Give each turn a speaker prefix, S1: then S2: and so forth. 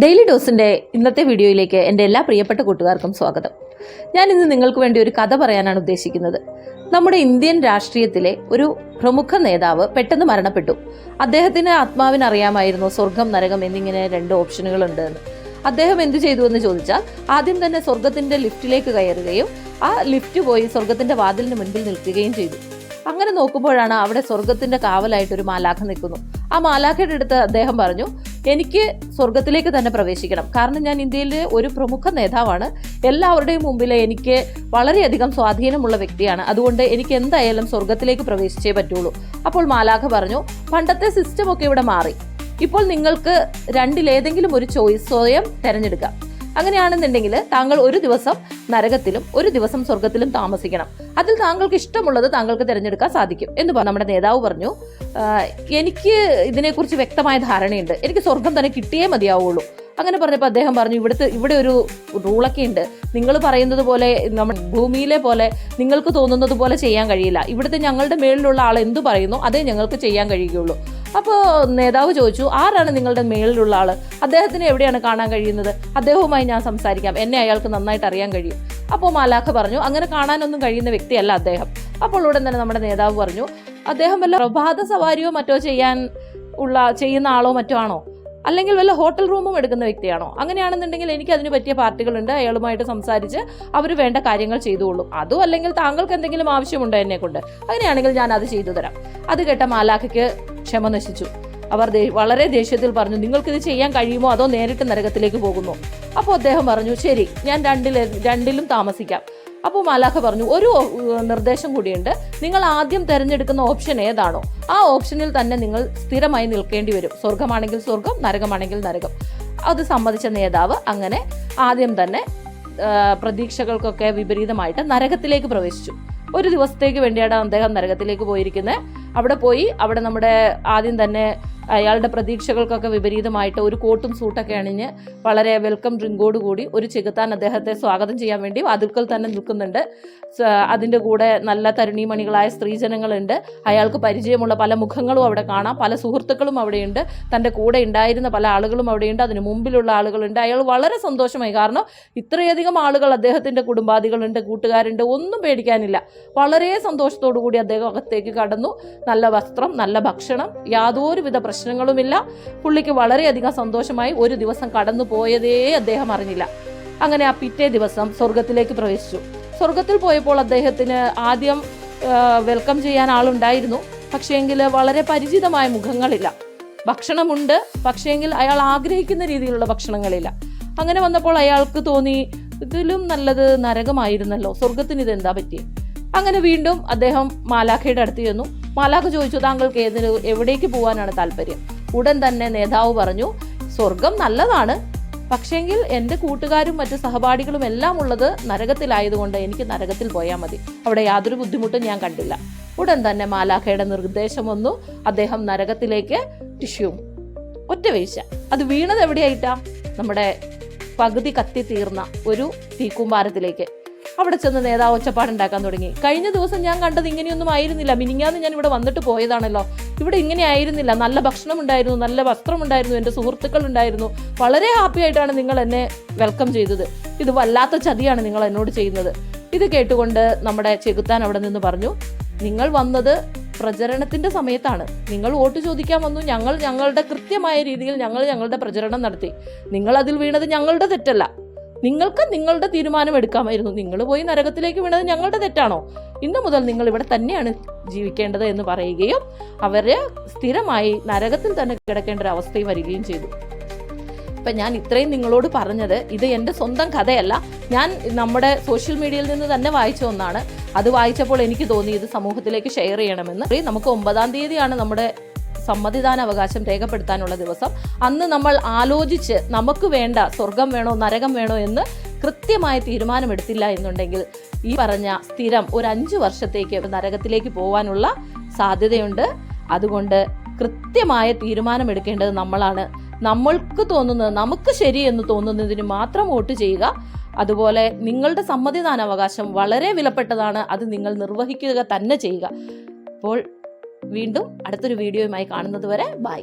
S1: Daily ഡോസിൻ്റെ ഇന്നത്തെ വീഡിയോയിലേക്ക് എൻ്റെ എല്ലാ പ്രിയപ്പെട്ട കൂട്ടുകാർക്കും സ്വാഗതം. ഞാൻ ഇന്ന് നിങ്ങൾക്ക് വേണ്ടി ഒരു കഥ പറയാനാണ് ഉദ്ദേശിക്കുന്നത്. നമ്മുടെ ഇന്ത്യൻ രാഷ്ട്രീയത്തിലെ ഒരു പ്രമുഖ നേതാവ് പെട്ടെന്ന് മരണപ്പെട്ടു. അദ്ദേഹത്തിന് ആത്മാവിന് അറിയാമായിരുന്നു സ്വർഗം നരകം എന്നിങ്ങനെ രണ്ട് ഓപ്ഷനുകളുണ്ട് എന്ന്. അദ്ദേഹം എന്തു ചെയ്തു എന്ന് ചോദിച്ചാൽ, ആദ്യം തന്നെ സ്വർഗത്തിൻ്റെ ലിഫ്റ്റിലേക്ക് കയറുകയും ആ ലിഫ്റ്റ് പോയി സ്വർഗത്തിൻ്റെ വാതിലിന് മുൻപിൽ നിൽക്കുകയും ചെയ്തു. അങ്ങനെ നോക്കുമ്പോഴാണ് അവിടെ സ്വർഗത്തിൻ്റെ കാവലായിട്ടൊരു മാലാഖ നിൽക്കുന്നു. ആ മാലാഖയുടെ അടുത്ത് അദ്ദേഹം പറഞ്ഞു, എനിക്ക് സ്വർഗത്തിലേക്ക് തന്നെ പ്രവേശിക്കണം, കാരണം ഞാൻ ഇന്ത്യയിലെ ഒരു പ്രമുഖ നേതാവാണ്, എല്ലാവരുടെയും മുമ്പിൽ എനിക്ക് വളരെയധികം സ്വാധീനമുള്ള വ്യക്തിയാണ്, അതുകൊണ്ട് എനിക്ക് എന്തായാലും സ്വർഗത്തിലേക്ക് പ്രവേശിച്ചേ പറ്റുള്ളൂ. അപ്പോൾ മാലാഖ പറഞ്ഞു, പണ്ടത്തെ സിസ്റ്റമൊക്കെ ഇവിടെ മാറി, ഇപ്പോൾ നിങ്ങൾക്ക് രണ്ടിലേതെങ്കിലും ഒരു ചോയ്സ് സ്വയം തിരഞ്ഞെടുക്കാം. അങ്ങനെയാണെന്നുണ്ടെങ്കിൽ താങ്കൾ ഒരു ദിവസം നരകത്തിലും ഒരു ദിവസം സ്വർഗത്തിലും താമസിക്കണം. അതിൽ താങ്കൾക്ക് ഇഷ്ടമുള്ളത് താങ്കൾക്ക് തിരഞ്ഞെടുക്കാൻ സാധിക്കും എന്ന് നമ്മുടെ നേതാവ് പറഞ്ഞു. എനിക്ക് ഇതിനെക്കുറിച്ച് വ്യക്തമായ ധാരണയുണ്ട്, എനിക്ക് സ്വർഗം തന്നെ കിട്ടിയേ മതിയാവുള്ളൂ. അങ്ങനെ പറഞ്ഞപ്പോൾ അദ്ദേഹം പറഞ്ഞു, ഇവിടെ ഒരു റൂളൊക്കെ ഉണ്ട്, നിങ്ങൾ പറയുന്നത് പോലെ നമ്മുടെ ഭൂമിയിലെ പോലെ നിങ്ങൾക്ക് തോന്നുന്നത് പോലെ ചെയ്യാൻ കഴിയില്ല. ഇവിടുത്തെ ഞങ്ങളുടെ മേളിലുള്ള ആൾ എന്തു പറയുന്നു അതേ ഞങ്ങൾക്ക് ചെയ്യാൻ കഴിയുകയുള്ളൂ. അപ്പോൾ നേതാവ് ചോദിച്ചു, ആരാണ് നിങ്ങളുടെ മേളിലുള്ള ആൾ? അദ്ദേഹത്തിന് എവിടെയാണ് കാണാൻ കഴിയുന്നത്? അദ്ദേഹവുമായി ഞാൻ സംസാരിക്കാം, എന്നെ അയാൾക്ക് നന്നായിട്ട് അറിയാൻ കഴിയും. അപ്പോൾ മാലാഖ പറഞ്ഞു, അങ്ങനെ കാണാനൊന്നും കഴിയുന്ന വ്യക്തിയല്ല അദ്ദേഹം. അപ്പോൾ ഉടൻ തന്നെ നമ്മുടെ നേതാവ് പറഞ്ഞു, അദ്ദേഹം വല്ല പ്രഭാത സവാരിയോ മറ്റോ ചെയ്യുന്ന ആളോ മറ്റോ ആണോ? അല്ലെങ്കിൽ വല്ല ഹോട്ടൽ റൂമും എടുക്കുന്ന വ്യക്തിയാണോ? അങ്ങനെയാണെന്നുണ്ടെങ്കിൽ എനിക്ക് അതിന് പറ്റിയ പാർട്ടികളുണ്ട്, അയാളുമായിട്ട് സംസാരിച്ച് അവർ വേണ്ട കാര്യങ്ങൾ ചെയ്തുകൊള്ളും. അതും അല്ലെങ്കിൽ താങ്കൾക്ക് എന്തെങ്കിലും ആവശ്യമുണ്ടോ എന്നെ കൊണ്ട്? അങ്ങനെയാണെങ്കിൽ ഞാൻ അത് ചെയ്തു തരാം. അത് കേട്ട മാലാഖയ്ക്ക് ക്ഷമ നശിച്ചു. അവർ വളരെ ദേഷ്യത്തിൽ പറഞ്ഞു, നിങ്ങൾക്കിത് ചെയ്യാൻ കഴിയുമോ അതോ നേരിട്ട് നരകത്തിലേക്ക് പോകുമോ? അപ്പോൾ അദ്ദേഹം പറഞ്ഞു, ശരി, ഞാൻ രണ്ടിലും താമസിക്കാം. അപ്പോൾ മാലാഖ പറഞ്ഞു, ഒരു നിർദ്ദേശം കൂടിയുണ്ട്, നിങ്ങൾ ആദ്യം തിരഞ്ഞെടുക്കുന്ന ഓപ്ഷൻ ഏതാണോ ആ ഓപ്ഷനിൽ തന്നെ നിങ്ങൾ സ്ഥിരമായി നിൽക്കേണ്ടി വരും. സ്വർഗമാണെങ്കിൽ സ്വർഗം, നരകമാണെങ്കിൽ നരകം. അത് സമ്മതിച്ച നേതാവ് അങ്ങനെ ആദ്യം തന്നെ പ്രതീക്ഷകൾക്കൊക്കെ വിപരീതമായിട്ട് നരകത്തിലേക്ക് പ്രവേശിച്ചു. ഒരു ദിവസത്തേക്ക് വേണ്ടിയാണ് അദ്ദേഹം നരകത്തിലേക്ക് പോയിരിക്കുന്നത്. അവിടെ നമ്മുടെ ആദ്യം തന്നെ അയാളുടെ പ്രതീക്ഷകൾക്കൊക്കെ വിപരീതമായിട്ട് ഒരു കോട്ടും സൂട്ടൊക്കെ അണിഞ്ഞ് വളരെ വെൽക്കം ഡ്രിങ്കോടുകൂടി ഒരു ചെകുത്താൻ അദ്ദേഹത്തെ സ്വാഗതം ചെയ്യാൻ വേണ്ടി വാതിൽക്കൽ തന്നെ നിൽക്കുന്നുണ്ട്. അതിൻ്റെ കൂടെ നല്ല തരുണീമണികളായ സ്ത്രീജനങ്ങളുണ്ട്. അയാൾക്ക് പരിചയമുള്ള പല മുഖങ്ങളും അവിടെ കാണാം, പല സുഹൃത്തുക്കളും അവിടെയുണ്ട്, തൻ്റെ കൂടെ ഉണ്ടായിരുന്ന പല ആളുകളും അവിടെയുണ്ട്, അതിന് മുമ്പിലുള്ള ആളുകളുണ്ട്. അയാൾ വളരെ സന്തോഷമായി, കാരണം ഇത്രയധികം ആളുകൾ, അദ്ദേഹത്തിൻ്റെ കുടുംബാദികളുണ്ട്, കൂട്ടുകാരുണ്ട്, ഒന്നും പേടിക്കാനില്ല. വളരെ സന്തോഷത്തോടു കൂടി അദ്ദേഹം അകത്തേക്ക് കടന്നു. നല്ല വസ്ത്രം, നല്ല ഭക്ഷണം, യാതൊരുവിധ പ്രശ്നങ്ങളുമില്ല. പുള്ളിക്ക് വളരെയധികം സന്തോഷമായി. ഒരു ദിവസം കടന്നു പോയതേ അദ്ദേഹം അറിഞ്ഞില്ല. അങ്ങനെ ആ പിറ്റേ ദിവസം സ്വർഗത്തിലേക്ക് പ്രവേശിച്ചു. സ്വർഗത്തിൽ പോയപ്പോൾ അദ്ദേഹത്തിന് ആദ്യം വെൽക്കം ചെയ്യാൻ ആളുണ്ടായിരുന്നു, പക്ഷേങ്കിൽ വളരെ പരിചിതമായ മുഖങ്ങളില്ല. ഭക്ഷണമുണ്ട്, പക്ഷേങ്കിൽ അയാൾ ആഗ്രഹിക്കുന്ന രീതിയിലുള്ള ഭക്ഷണങ്ങളില്ല. അങ്ങനെ വന്നപ്പോൾ അയാൾക്ക് തോന്നി, ഇതിലും നല്ലത് നരകമായിരുന്നല്ലോ, സ്വർഗത്തിന് ഇതെന്താ പറ്റി? അങ്ങനെ വീണ്ടും അദ്ദേഹം മാലാഖയുടെ അടുത്ത് ചെന്നു. മാലാഖ ചോദിച്ചു, താങ്കൾക്ക് എവിടേക്ക് പോകാനാണ് താല്പര്യം? ഉടൻ തന്നെ നേതാവ് പറഞ്ഞു, സ്വർഗം നല്ലതാണ്, പക്ഷേങ്കിൽ എൻ്റെ കൂട്ടുകാരും മറ്റ് സഹപാഠികളും എല്ലാം ഉള്ളത് നരകത്തിലായതുകൊണ്ട് എനിക്ക് നരകത്തിൽ പോയാൽ മതി, അവിടെ യാതൊരു ബുദ്ധിമുട്ടും ഞാൻ കണ്ടില്ല. ഉടൻ തന്നെ മാലാഖയുടെ നിർദ്ദേശം വന്നു. അദ്ദേഹം നരകത്തിലേക്ക് ടിഷ്യൂ ഒറ്റ വീഴ്ച. അത് വീണത് എവിടെയായിട്ടാ? നമ്മുടെ പകുതി കത്തി തീർന്ന ഒരു തീക്കൂമ്പാരത്തിലേക്ക്. അവിടെ ചെന്ന് നേതാവ് ഒച്ചപ്പാടുണ്ടാക്കാൻ തുടങ്ങി. കഴിഞ്ഞ ദിവസം ഞാൻ കണ്ടത് ഇങ്ങനെയൊന്നും ആയിരുന്നില്ല, മിനിഞ്ഞാന്ന് ഞാൻ ഇവിടെ വന്നിട്ട് പോയതാണല്ലോ, ഇവിടെ ഇങ്ങനെ ആയിരുന്നില്ല, നല്ല ഭക്ഷണം ഉണ്ടായിരുന്നു, നല്ല വസ്ത്രമുണ്ടായിരുന്നു, എൻ്റെ സുഹൃത്തുക്കൾ ഉണ്ടായിരുന്നു, വളരെ ഹാപ്പി ആയിട്ടാണ് നിങ്ങൾ എന്നെ വെൽക്കം ചെയ്തത്, ഇത് വല്ലാത്ത ചതിയാണ് നിങ്ങൾ എന്നോട് ചെയ്യുന്നത്. ഇത് കേട്ടുകൊണ്ട് നമ്മുടെ ചെകുത്താൻ അവിടെ നിന്ന് പറഞ്ഞു, നിങ്ങൾ വന്നത് പ്രചരണത്തിന്റെ സമയത്താണ്, നിങ്ങൾ വോട്ട് ചോദിക്കാൻ വന്നു, ഞങ്ങളുടെ കൃത്യമായ രീതിയിൽ ഞങ്ങളുടെ പ്രചരണം നടത്തി, നിങ്ങൾ അതിൽ വീണത് ഞങ്ങളുടെ തെറ്റല്ല, നിങ്ങൾക്ക് നിങ്ങളുടെ തീരുമാനം എടുക്കാമായിരുന്നു, നിങ്ങൾ പോയി നരകത്തിലേക്ക് വീണത് ഞങ്ങളുടെ തെറ്റാണോ? ഇന്നു മുതൽ നിങ്ങൾ ഇവിടെ തന്നെയാണ് ജീവിക്കേണ്ടത് എന്ന് പറയുകയും അവരെ സ്ഥിരമായി നരകത്തിൽ തന്നെ കിടക്കേണ്ട ഒരു അവസ്ഥയും വരികയും ചെയ്തു. ഇപ്പം ഞാൻ ഇത്രയും നിങ്ങളോട് പറഞ്ഞത് ഇത് എൻ്റെ സ്വന്തം കഥയല്ല, ഞാൻ നമ്മുടെ സോഷ്യൽ മീഡിയയിൽ നിന്ന് തന്നെ വായിച്ച ഒന്നാണ്. അത് വായിച്ചപ്പോൾ എനിക്ക് തോന്നി ഇത് സമൂഹത്തിലേക്ക് ഷെയർ ചെയ്യണമെന്ന്. നമുക്ക് 9-ാം തീയതിയാണ് നമ്മുടെ സമ്മതിദാനാവകാശം രേഖപ്പെടുത്താനുള്ള ദിവസം. അന്ന് നമ്മൾ ആലോചിച്ച് നമുക്ക് വേണ്ട സ്വർഗം വേണോ നരകം വേണോ എന്ന് കൃത്യമായ തീരുമാനമെടുത്തില്ല എന്നുണ്ടെങ്കിൽ ഈ പറഞ്ഞ സ്ഥിരം ഒരു 5 വർഷത്തേക്ക് നരകത്തിലേക്ക് പോകാനുള്ള സാധ്യതയുണ്ട്. അതുകൊണ്ട് കൃത്യമായ തീരുമാനമെടുക്കേണ്ടത് നമ്മളാണ്. നമ്മൾക്ക് തോന്നുന്നത്, നമുക്ക് ശരിയെന്ന് തോന്നുന്നതിന് മാത്രം വോട്ട് ചെയ്യുക. അതുപോലെ നിങ്ങളുടെ സമ്മതിദാനാവകാശം വളരെ വിലപ്പെട്ടതാണ്, അത് നിങ്ങൾ നിർവഹിക്കുക തന്നെ ചെയ്യുക. അപ്പോൾ വീണ്ടും അടുത്തൊരു വീഡിയോയുമായി കാണുന്നത് വരെ ബൈ.